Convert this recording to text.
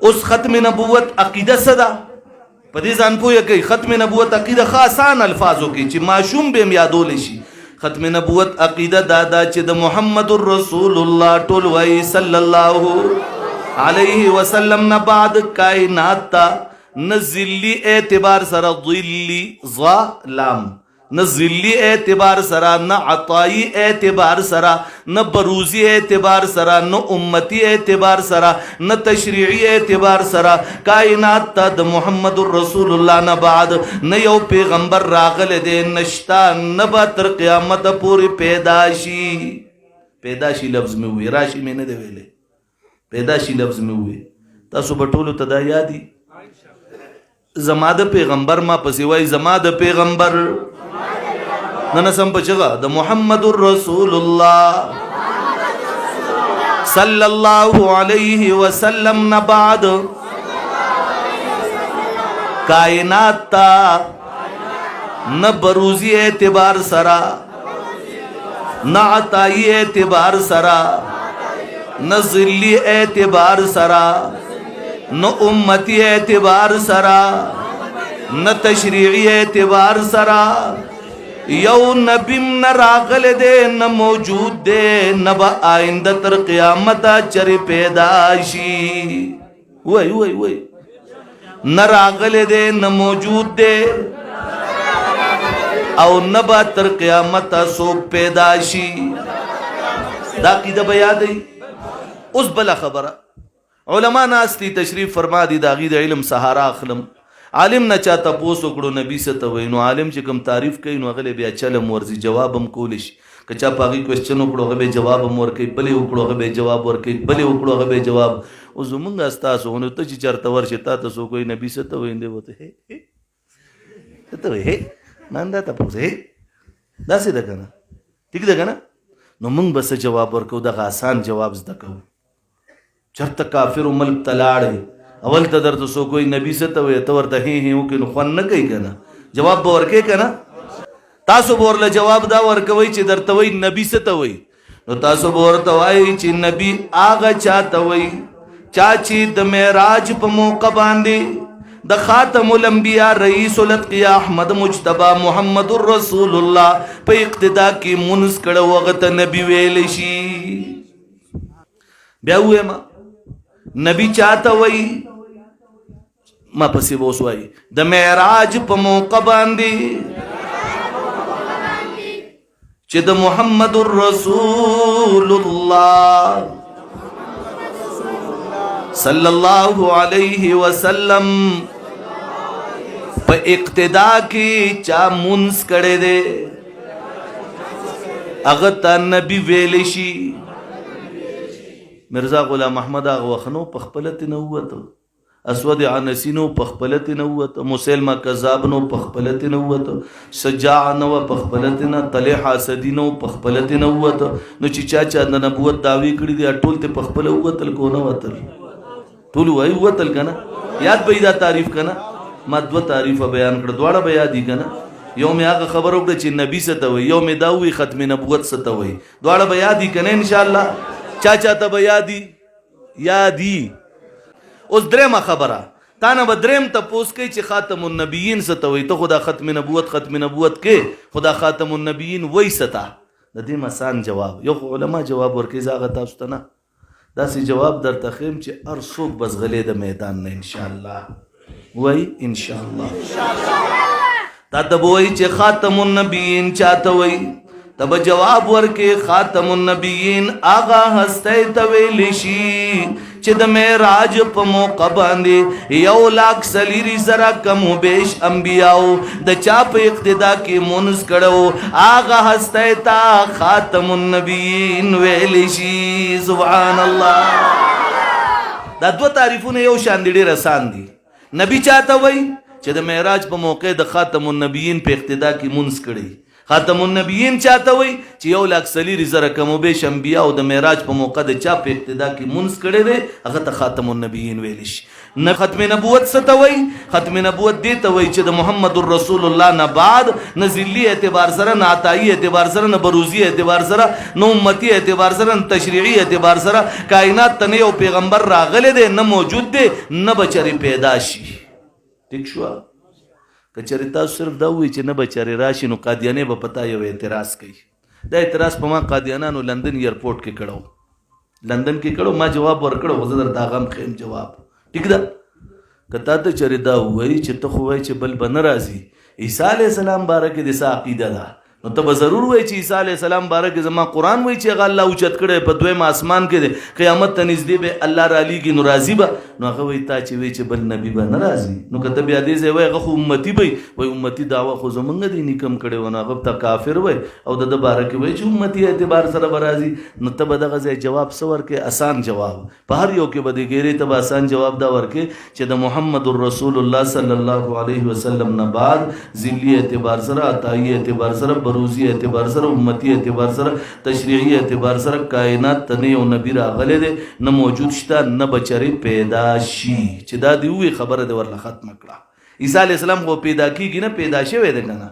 اوس ختم نبوت عقیده څه ده په دې ځان پوهه کوي. ختم نبوت عقیده خاصان الفاظو کې چې معشوم به یادول شي. ختم نبوت عقیده دادا چې د محمد رسول الله ټول وای صلی الله علیه وسلم نه بعد کائنات تا نه ذلی اعتبار سره ضلی ظلام، نه ذلی اعتبار سره، نه عطائی اعتبار سره، نه بروزی اعتبار سره، نه امتی اعتبار سره، نه تشریعی اعتبار سره کائنات ته د محمد رسول الله نه بعد نه یو پیغمبر راغله دی نشتا، نه به تر قیامت پورې پیداشي. پیداشي لفظ مې ووی، راشي مې نه دی ویلی، پیداشي لفظ مې ووی. تاسو به ټولو ته دا یادي زما د پیغمبر ما پسې وای زما د پیغمبر نه سم بچغا د محمد رسول الله صلی الله علیه وسلم نه بعد کائنات تا نه بروزی اعتبار سرا، نه عطائی اعتبار سرا، نه ذلی اعتبار سرا، نه امتی اعتبار سرا، نه تشریعی اعتبار سرا یو نبیم نه راغل دے نه موجود دے نه با آئنده تر قیامتا چر پیدا شي. وای وای وای نه راغل دے نه موجود دے او نه با تر قیامتا سو پیدا شي. دا عقیده بیا دی. اوس بلا خبره علما ناستی تشریف فرما دی دا غید علم سهارا اخلم. عالم نه چا تپوس وکړو نبی څه ته وایي، نو عالم چې کوم تعریف کوي نو هغه بیا چلم ورځي جواب هم کولی شي. که چا په هغې کوېسچن وکړو هغه به جواب هم ورکوي، بلې وکړو هغه به جواب ورکوي، بلې وکړو هغه به جواب. اوس زمونږ ستاسو نو ته چې چېرته ورشې تا ته څوک وایي نبي څه ته وایي دی ورته څه ته وایي ما دا تپوس داسې ده که نه، ټیک ده که نه. نو موږ به څه جواب ورکوو؟ دغه آسان جواب زده کوو. چېرته کافر ملک ته لاړې اول ته درته څوک وایي نبي څه ته وایي، ته ورته هې وکړې نو خوند نه کوي که نه، جواب به ورکوې که نه. تاسو به ورله جواب دا ورکوئ چې درته وایي نبي څه ته وایي، نو تاسو به ورته وایئ چې نبي هغه چا ته وایي چا چې د معراج په موقع باندې د خاتم الانبیاء رئیس الاتقیاء احمد مجتبی محمد رسول الله په اقتدا کې مونځ کړه هغه ته نبي ویلی شي. بیا ووایم نبي چا ته وایي، ما پسې به اوس وایي د معراج په موقع باندې چې د محمد رسول الله صلی الله علیه وسلم په اقتدا کې چا مونځ کړی دی هغه ته نبي ویلی شي. مرزا غلام احمد هغه وخت نو په خپله ترې نه ووته، اسود عنسی نو په خپله ترې نه ووته، مسلمه کذاب نو په خپله ترې نه ووته، شجاع نه وه په خپله ترې نه، طلح اسدي نو په خپله ترې نه ووته. نو چې چا چا د نبوت دعوې کړي دي ټول ترې په خپله ووتل که ونه وتل؟ ټول وایي ووتل که نه. یاد به دا تعریف که نه. ما دوه تعریفه بیان کړه، دواړه به یاد دي که نه. یو مې هغه خبره وکړه چې نبي څه ته وایي، یو مې دا ووایي ختم نبوت څه ته وایي. دواړه به یاد دي که نه انشاءالله؟ چا چا ته به یادي یادي. اوس درېمه خبره تا نه به درېم تپوس کوي چې خاتم النبیین څه ته وایي. ته خو دا ختم نبوت کې خو دا خاتم النبیین وایي څه ته؟ د دې آسان جواب یو خو علما جواب ورکوي، زه هغه تاسو ته نه داسې جواب درته ښیم چې هر څوک بس غلی د میدان نه انشاءالله وایي انشاءالله. تا ته به وایي چې خاتم النبیین چا ته وایي، ته به جواب ورکې خاتم النبیین هغه هستی ته ویلی شي چې د معراج په موقع باندې 1,40,000 کم و بیش انبیاو د چا په اقتدا کې مونځ کړو هغه هستی ته خاتم النبیین ویلی شي. سبحان الله. دا دوه تعریفونه یو شان دي، ډېر آسان دي. نبي چا ته وایي چې د معراج په موقع د خاتم النبیین په اقتدا کې مونځ کړی، خاتم النبیین چاته وای چې یو لاک سلیری زره کم او بیش انبیا او د معراج په موقع د چا په ابتدا کې منځ کړي دی هغه ته خاتم النبیین ویل شي. نه ختم نبوت څه ته وای؟ ختم نبوت دی ته وای چې د محمد رسول الله نه بعد نه ذلی اعتبار سره، نه عطایی اعتبار سره، نه بروزی اعتبار سره، نه امتی اعتبار سره، نه تشریعی اعتبار سره کائنات ته یو پیغمبر راغلی دی، نه موجود دی، نه بچری پیدا شي. ٹھیک شو؟ کچری تاسو صرف دا وی چې نه بچری راشي نو قادیانی به پتا یو اعتراض کوي. دا اعتراض په ما قادیانانو لندن ایرپورټ کې کړو، لندن کې کړو، ما جواب ورکړو، زه درته هغه هم خیم جواب. ٹھیک ده؟ کته ته چری دا وای چې ته خو وای چې بل به نه راځي عیسی علیه السلام باره کې د څه عقیده ده، نو ته به ضرور وای چې عیسی علیه السلام باره کې زما قرآن وای چې هغه الله اوچت کړی په دویم آسمان کې دی، قیامت ته نږدې به الله رالیږي نو راضي به. نو هغه وای تا چې وای چې بل نبی به نه راځي، نو که ته بیا دې ځای وای هغه خو امتي به وای امتي دعوه خو زمونږ دیني کم کړی و، نو هغه ته کافر وای او د ده باره کې وای چې امتي اعتبار سره به راځي. نو ته به دغه ځای جواب څه ورکې؟ آسان جواب. په هر یو کې به دې ګیرې ته به آسان جواب دا ورکې چې د محمد رسول الله صلی الله علیه وسلم نه بعد ذلی اعتبار سره، عطایی اعتبار سره، بروزی اعتبار سره، امتی اعتبار سره، تشریعی اعتبار سره کائنات ته نه یو نبی راغلی دی، نه موجود شته، نه بچری پیدا شي. چې دا دی وی خبره د ورله ختم کړه. عیسی علیه السلام خو پیدا کیږي نه، پیدا شوی دی که نه؟